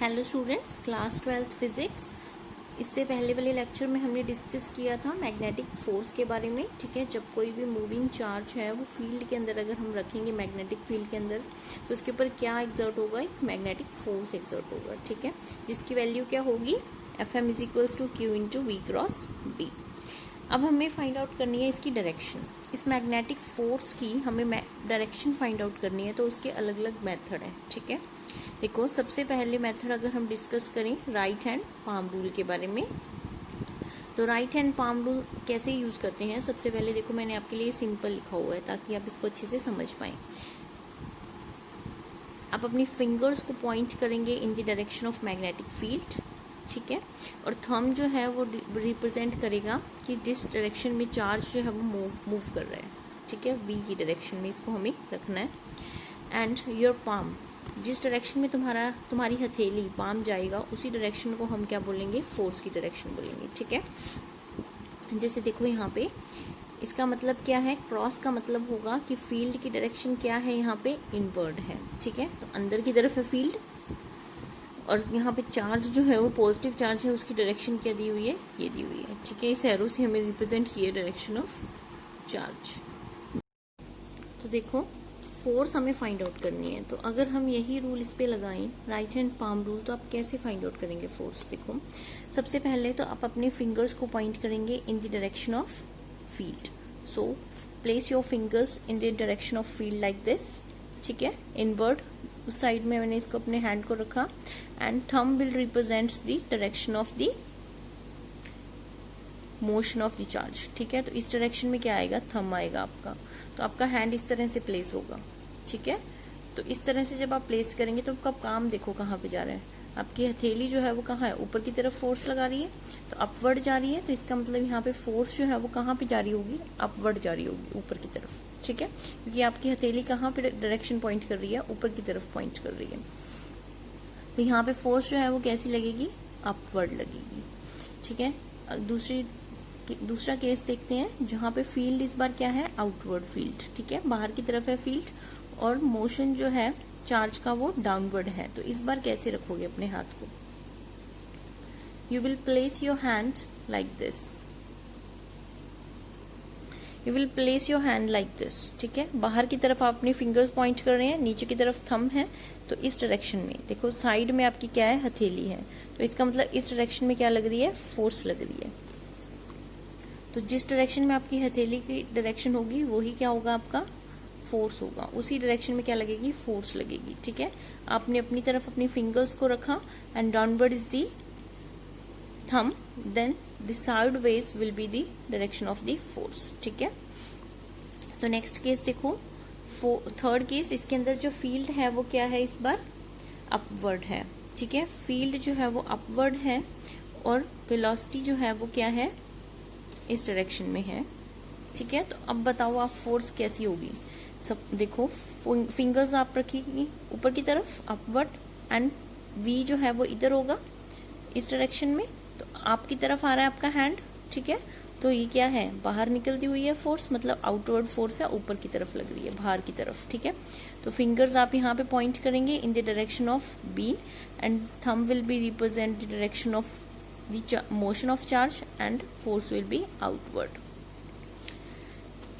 Hello students, class 12th physics. इससे पहले वाले लेक्चर में हमने डिस्कस किया था मैग्नेटिक फोर्स के बारे में। ठीक है, जब कोई भी मूविंग चार्ज है वो फील्ड के अंदर अगर हम रखेंगे मैग्नेटिक फील्ड के अंदर, तो उसके ऊपर क्या एग्जर्ट होगा, एक मैग्नेटिक फोर्स एग्जर्ट होगा। ठीक है, जिसकी वैल्यू क्या होगी, Fm is equals to Q into V cross B. अब हमें फाइंड आउट करनी है इसकी डायरेक्शन। इस मैग्नेटिक फोर्स की हमें डायरेक्शन फाइंड आउट करनी है, तो उसके अलग अलग मेथड है। ठीक है, देखो सबसे पहले मेथड अगर हम डिस्कस करें राइट हैंड पाम रूल के बारे में, तो राइट हैंड पाम रूल कैसे यूज करते हैं। सबसे पहले देखो मैंने आपके लिए सिंपल लिखा हुआ है ताकि आप इसको अच्छे से समझ पाए। आप अपनी फिंगर्स को पॉइंट करेंगे in the direction of magnetic field. ठीक है, और थंब जो है वो रिप्रेजेंट करेगा कि जिस डायरेक्शन में चार्ज जो है वो मूव कर रहा है। ठीक है, वी की डायरेक्शन में इसको हमें रखना है। एंड योर पाम, जिस डायरेक्शन में तुम्हारी हथेली पाम जाएगा उसी डायरेक्शन को हम क्या बोलेंगे, फोर्स की डायरेक्शन बोलेंगे। ठीक है, जैसे देखो यहाँ पे इसका मतलब क्या है, क्रॉस का मतलब होगा कि फील्ड की डायरेक्शन क्या है, यहाँ पे इनवर्ड है। ठीक है, तो अंदर की तरफ है फील्ड, और यहाँ पे चार्ज जो है वो पॉजिटिव चार्ज है, उसकी डायरेक्शन क्या दी हुई है, ये दी हुई है। ठीक है, इस एरो से हमें रिप्रेजेंट किया डायरेक्शन ऑफ चार्ज। तो देखो फोर्स हमें फाइंड आउट करनी है, तो अगर हम यही रूल इस पे लगाएं राइट हैंड पाम रूल, तो आप कैसे फाइंड आउट करेंगे फोर्स। देखो सबसे पहले तो आप अपने फिंगर्स को पॉइंट करेंगे in the direction of field. So place your fingers in the direction of field like this. ठीक है, इनवर्ड उस साइड में मैंने इसको अपने हैंड को रखा, and thumb will represents the direction of the motion of the charge. ठीक है, तो इस डायरेक्शन में क्या आएगा, थंब आएगा आपका, तो आपका हैंड इस तरह से प्लेस होगा। ठीक है, तो इस तरह से जब आप प्लेस करेंगे तो आपका काम देखो कहाँ पे जा रहा है, आपकी हथेली जो है वो कहाँ है, ऊपर की तरफ फोर्स लगा रही है, तो अपवर्ड जा रही है। तो इसका मतलब यहाँ पे फोर्स जो है वो कहाँ पे जा रही होगी, अपवर्ड जा रही होगी, ऊपर की तरफ। ठीक है, क्योंकि आपकी हथेली कहाँ पे डायरेक्शन पॉइंट कर रही है, ऊपर की तरफ पॉइंट कर रही है, तो यहाँ पे फोर्स जो है वो कैसी लगेगी, अपवर्ड लगेगी। ठीक है, दूसरा केस देखते हैं जहां पे फील्ड इस बार क्या है, आउटवर्ड फील्ड। ठीक है, बाहर की तरफ है फील्ड, और मोशन जो है चार्ज का वो डाउनवर्ड है। तो इस बार कैसे रखोगे अपने हाथ को, you will place your hand like this, you will place your hand like this. ठीक है, बाहर की तरफ आप अपनी फिंगर्स पॉइंट कर रहे हैं, नीचे की तरफ थंब है, तो इस डायरेक्शन में देखो साइड में आपकी क्या है, हथेली है, तो इसका मतलब इस डायरेक्शन में क्या लग रही है, फोर्स लग रही है। तो जिस डायरेक्शन में आपकी हथेली की डायरेक्शन होगी वही क्या होगा, आपका फोर्स होगा, उसी डायरेक्शन में क्या लगेगी, फोर्स लगेगी। ठीक है, आपने अपनी तरफ अपनी फिंगर्स को रखा, and downward is the thumb, then the sideways will be the direction of the force. ठीक है, तो नेक्स्ट केस देखो, थर्ड केस, इसके अंदर जो फील्ड है वो क्या है, इस बार अपवर्ड है। ठीक है, फील्ड जो है वो अपवर्ड है, और वेलोसिटी जो है वो क्या है, इस डायरेक्शन में है। ठीक है, तो अब बताओ आप फोर्स कैसी होगी। सब देखो फिंगर्स आप रखिएगी ऊपर की तरफ अपवर्ड, एंड वी जो है वो इधर होगा इस डायरेक्शन में, तो आपकी तरफ आ रहा है आपका हैंड। ठीक है, तो ये क्या है, बाहर निकलती हुई है फोर्स, मतलब आउटवर्ड फोर्स है, ऊपर की तरफ लग रही है, बाहर की तरफ। ठीक है, तो फिंगर्स आप यहाँ पे पॉइंट करेंगे in the direction of B, and thumb will be represent the direction of the motion of charge and force will be outward।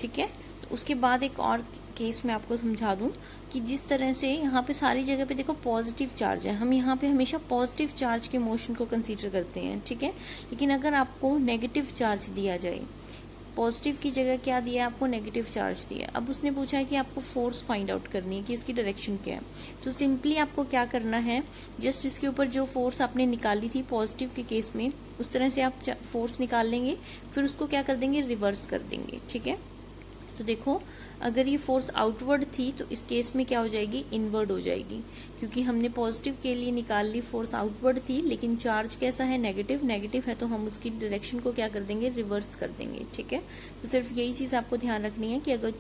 ठीक है, तो उसके बाद एक और केस मैं आपको समझा दूं कि जिस तरह से यहाँ पे सारी जगह पे देखो पॉजिटिव चार्ज है, हम यहाँ पे हमेशा पॉजिटिव चार्ज के मोशन को कंसीडर करते हैं। ठीक है, लेकिन अगर आपको नेगेटिव चार्ज दिया जाए, पॉजिटिव की जगह क्या दिया, आपको नेगेटिव चार्ज दिया, अब उसने पूछा है कि आपको फोर्स फाइंड आउट करनी है कि उसकी डायरेक्शन क्या है, तो सिंपली आपको क्या करना है, जस्ट इसके ऊपर जो फोर्स आपने निकाली थी पॉजिटिव के केस में, उस तरह से आप फोर्स निकाल लेंगे, फिर उसको क्या कर देंगे, रिवर्स कर देंगे। ठीक है, तो देखो अगर ये फोर्स आउटवर्ड थी तो इस केस में क्या हो जाएगी, इनवर्ड हो जाएगी, क्योंकि हमने पॉजिटिव के लिए निकाल ली, फोर्स आउटवर्ड थी, लेकिन चार्ज कैसा है, नेगेटिव, नेगेटिव है, तो हम उसकी डायरेक्शन को क्या कर देंगे, रिवर्स कर देंगे। ठीक है, तो सिर्फ यही चीज आपको ध्यान रखनी है कि अगर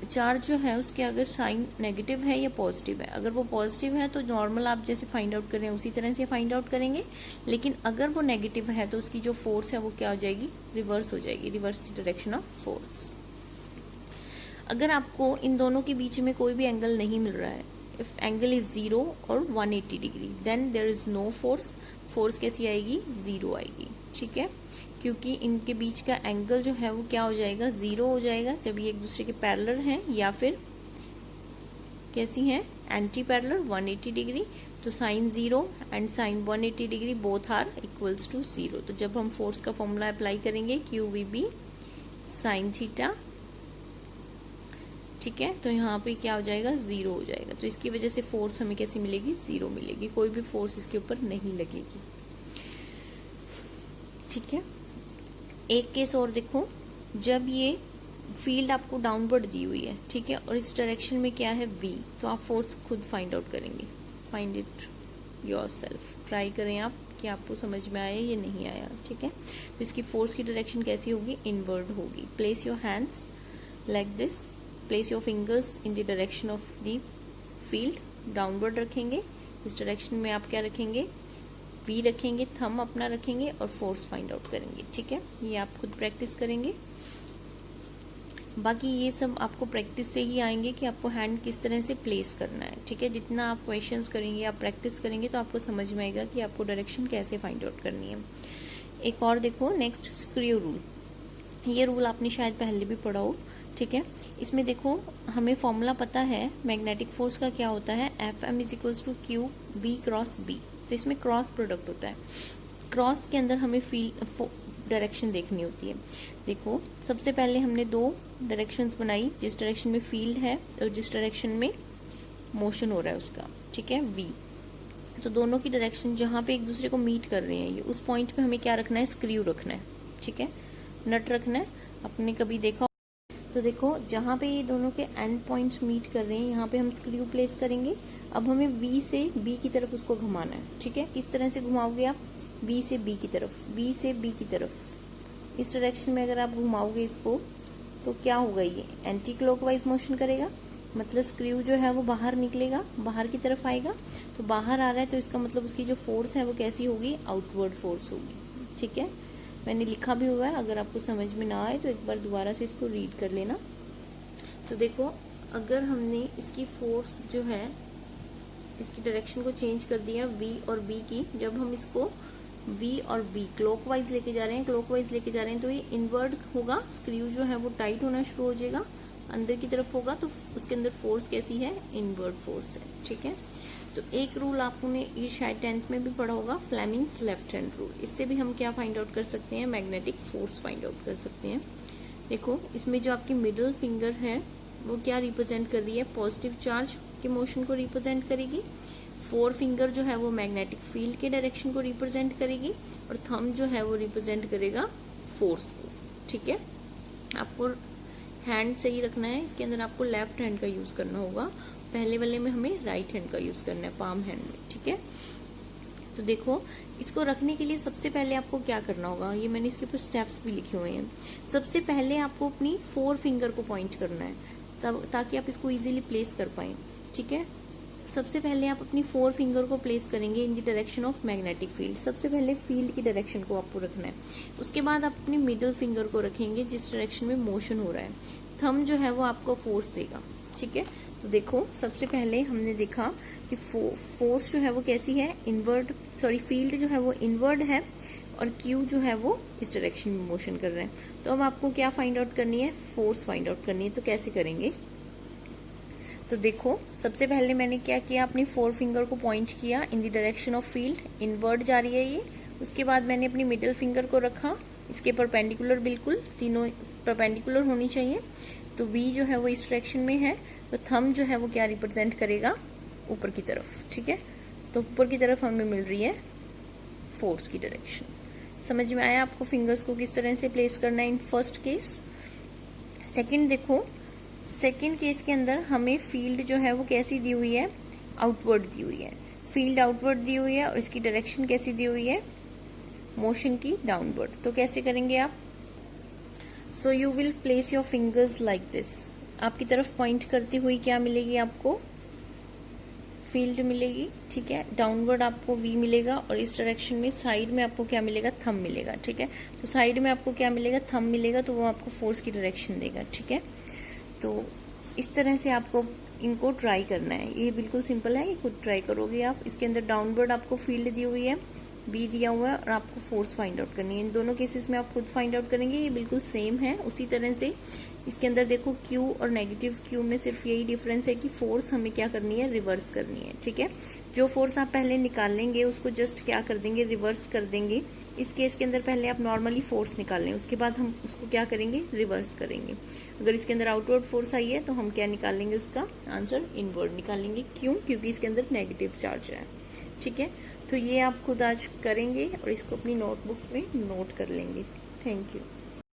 चार्ज जो है उसके अगर साइन नेगेटिव है या पॉजिटिव है, अगर वो पॉजिटिव है तो नॉर्मल आप जैसे फाइंड आउट करें उसी तरह से फाइंड आउट करेंगे, लेकिन अगर वो नेगेटिव है तो उसकी जो फोर्स है वो क्या हो जाएगी, रिवर्स हो जाएगी, reverse the direction of force. अगर आपको इन दोनों के बीच में कोई भी एंगल नहीं मिल रहा है, इफ एंगल इज 0 और 180 degree then there is no force. Force कैसी आएगी? 0 आएगी, ठीक है, क्योंकि इनके बीच का एंगल जो है वो क्या हो जाएगा? 0 हो जाएगा जब ये एक दूसरे के पैरेलल हैं या फिर कैसी हैं? Anti parallel 180 degree. तो sine 0 and sine 180 degree both are equals to 0। तो जब हम फोर्स का फॉर्मूला अप्लाई करेंगे QVB साइन थीटा, ठीक है, तो यहाँ पे क्या हो जाएगा? 0 हो जाएगा। तो इसकी वजह से फोर्स हमें कैसी मिलेगी? 0 मिलेगी, कोई भी फोर्स इसके ऊपर नहीं लगेगी, ठीक है। एक केस और देखो, जब ये फील्ड आपको डाउनवर्ड दी हुई है, ठीक है, और इस डायरेक्शन में क्या है? V, तो आप फोर्स खुद फाइंड आउट करेंगे, फाइंड इट योरसेल्फ, ट्राई करें आप कि आपको समझ में आया या नहीं आया, ठीक है। तो इसकी फोर्स की डायरेक्शन कैसी होगी? इनवर्ड होगी। Place your hands like this, place your fingers in the direction of the field, downward रखेंगे। इस डायरेक्शन में आप क्या रखेंगे? V रखेंगे, थंब अपना रखेंगे और फोर्स फाइंड आउट करेंगे, ठीक है। ये आप खुद प्रैक्टिस करेंगे, बाकी ये सब आपको प्रैक्टिस से ही आएंगे कि आपको हैंड किस तरह से प्लेस करना है, ठीक है। जितना आप क्वेश्चंस करेंगे, आप प्रैक्टिस करेंगे तो आपको समझ में आएगा कि आपको डायरेक्शन कैसे फाइंड आउट करनी है। एक और देखो, नेक्स्ट स्क्रू रूल। ये रूल आपने शायद पहले भी पढ़ा हो, ठीक है। इसमें देखो, हमें फॉर्मूला पता है मैग्नेटिक फोर्स का क्या होता है? FM is equals to QV cross B। तो इसमें क्रॉस प्रोडक्ट होता है। क्रॉस के अंदर हमें फील्ड डायरेक्शन देखनी होती है। देखो, सबसे पहले हमने 2 डायरेक्शंस बनाई, जिस डायरेक्शन में फील्ड है और जिस डायरेक्शन में मोशन हो रहा है उसका, ठीक है, V। तो दोनों की डायरेक्शन जहाँ पे एक दूसरे को मीट कर रहे हैं, ये उस पॉइंट पे हमें क्या रखना है? स्क्रू रखना है, ठीक है, नट रखना है। आपने कभी देखा? तो देखो, जहाँ पे ये दोनों के एंड पॉइंट्स मीट कर रहे हैं, यहाँ पे हम स्क्रू प्लेस करेंगे। अब हमें V से B की तरफ उसको घुमाना है, ठीक है। किस तरह से घुमाओगे आप? B से B की तरफ, B से B की तरफ। इस डायरेक्शन में अगर आप घुमाओगे इसको तो क्या होगा? ये एंटी क्लॉकवाइज मोशन करेगा, मतलब स्क्रू जो है वो बाहर निकलेगा, बाहर की तरफ आएगा। तो बाहर आ रहा है तो इसका मतलब उसकी जो फोर्स है वो कैसी होगी? आउटवर्ड फोर्स होगी, ठीक है। मैंने लिखा भी हुआ है, अगर आपको समझ में ना आए तो एक बार दोबारा से इसको रीड कर लेना। तो देखो, अगर हमने इसकी फोर्स जो है, इसकी डायरेक्शन को चेंज कर दिया V और B की, जब हम इसको V और B क्लॉकवाइज लेके जा रहे हैं, क्लॉकवाइज लेके जा रहे हैं, तो ये इनवर्ड होगा। स्क्रू जो है वो टाइट होना शुरू हो जाएगा, अंदर की तरफ होगा, तो उसके अंदर फोर्स कैसी है? इनवर्ड फोर्स है, ठीक है। तो एक रूल आपने ये शायद 10th में भी पढ़ा होगा, फ्लेमिंग्स लेफ्ट हैंड रूल। इससे भी हम क्या फाइंड आउट कर सकते हैं? मैग्नेटिक फोर्स फाइंड आउट कर सकते हैं। देखो, इसमें जो आपकी मिडिल फिंगर है वो क्या रिप्रेजेंट कर रही है? पॉजिटिव चार्ज के मोशन को रिप्रेजेंट करेगी। 4 फिंगर जो है वो मैग्नेटिक फील्ड के डायरेक्शन को रिप्रेजेंट करेगी और थंब जो है वो रिप्रेजेंट करेगा फोर्स को, ठीक है। आपको हैंड सही रखना है, इसके अंदर आपको लेफ्ट हैंड का यूज करना होगा, पहले वाले में हमें राइट हैंड का यूज करना है, पाम हैंड में, ठीक है। तो देखो, इसको रखने के लिए सबसे पहले आपको क्या करना होगा? ये मैंने इसके ऊपर स्टेप्स भी लिखे हुए हैं। सबसे पहले आपको अपनी 4 फिंगर को पॉइंट करना है, तब ताकि आप इसको इजीली प्लेस कर पाए, ठीक है। सबसे पहले आप अपनी 4 फिंगर को प्लेस करेंगे in the direction of magnetic field. सबसे पहले फील्ड की डायरेक्शन को आपको रखना है। उसके बाद आप अपनी मिडिल फिंगर को रखेंगे जिस डायरेक्शन में मोशन हो रहा है। थंब जो है वो आपको फोर्स देगा, ठीक है। तो देखो, सबसे पहले हमने देखा कि फोर्स जो है वो कैसी है? इनवर्ड, सॉरी, फील्ड जो है वो इनवर्ड है और क्यू जो है वो इस डायरेक्शन में मोशन कर रहे हैं। तो अब आपको क्या फाइंड आउट करनी है? फोर्स फाइंड आउट करनी है। तो कैसे करेंगे? तो देखो, सबसे पहले मैंने क्या किया? अपनी 4 फिंगर को पॉइंट किया इन the direction of field, inward जा रही है ये। उसके बाद मैंने अपनी मिडिल फिंगर को रखा इसके परपेंडिकुलर, बिल्कुल तीनों परपेंडिकुलर होनी चाहिए। तो V जो है वो इस डायरेक्शन में है, तो थंब जो है वो क्या रिप्रेजेंट करेगा? ऊपर की तरफ, ठीक है। तो ऊपर की तरफ हमें मिल रही है फोर्स की डायरेक्शन। समझ में आया आपको फिंगर्स को किस तरह से प्लेस करना है इन फर्स्ट केस? सेकंड देखो, सेकंड केस के अंदर हमें फील्ड जो है वो कैसी दी हुई है? आउटवर्ड दी हुई है। फील्ड आउटवर्ड दी हुई है और इसकी डायरेक्शन कैसी दी हुई है? मोशन की डाउनवर्ड। तो कैसे करेंगे आप? So you will place your fingers like this. आपकी तरफ पॉइंट करती हुई क्या मिलेगी आपको? फील्ड मिलेगी, ठीक है। डाउनवर्ड आपको V मिलेगा और इस डायरेक्शन में साइड में आपको क्या मिलेगा? थंब मिलेगा, ठीक है। तो साइड में आपको क्या मिलेगा? थंब मिलेगा, तो वो आपको फोर्स की डायरेक्शन देगा, ठीक है। तो इस तरह से आपको इनको ट्राई करना है। ये बिल्कुल सिंपल है, ये खुद ट्राई करोगे आप। इसके अंदर डाउनवर्ड आपको फील्ड दी हुई है, बी दिया हुआ है और आपको फोर्स फाइंड आउट करनी है। इन दोनों केसेस में आप खुद फाइंड आउट करेंगे, ये बिल्कुल सेम है। उसी तरह से इसके अंदर देखो क्यू और नेगेटिव क्यू में सिर्फ यही डिफरेंस है कि फोर्स हमें क्या करनी है, रिवर्स करनी है। ठीक है, जो फोर्स आप पहले निकालेंगे उसको जस्ट क्या कर देंगे, रिवर्स कर देंगे। इस केस के अंदर पहले आप नॉर्मली फोर्स निकाल लें, उसके बाद हम उसको क्या करेंगे, रिवर्स करेंगे। अगर इसके अंदर आउटवर्ड फोर्स आई है तो हम क्या निकालेंगे, उसका आंसर इनवर्ड निकालेंगे। क्यों? क्योंकि इसके अंदर नेगेटिव चार्ज है। ठीक है, तो ये आप खुद आज करेंगे और इसको अपनी नोटबुक्स में नोट कर लेंगे। Thank you.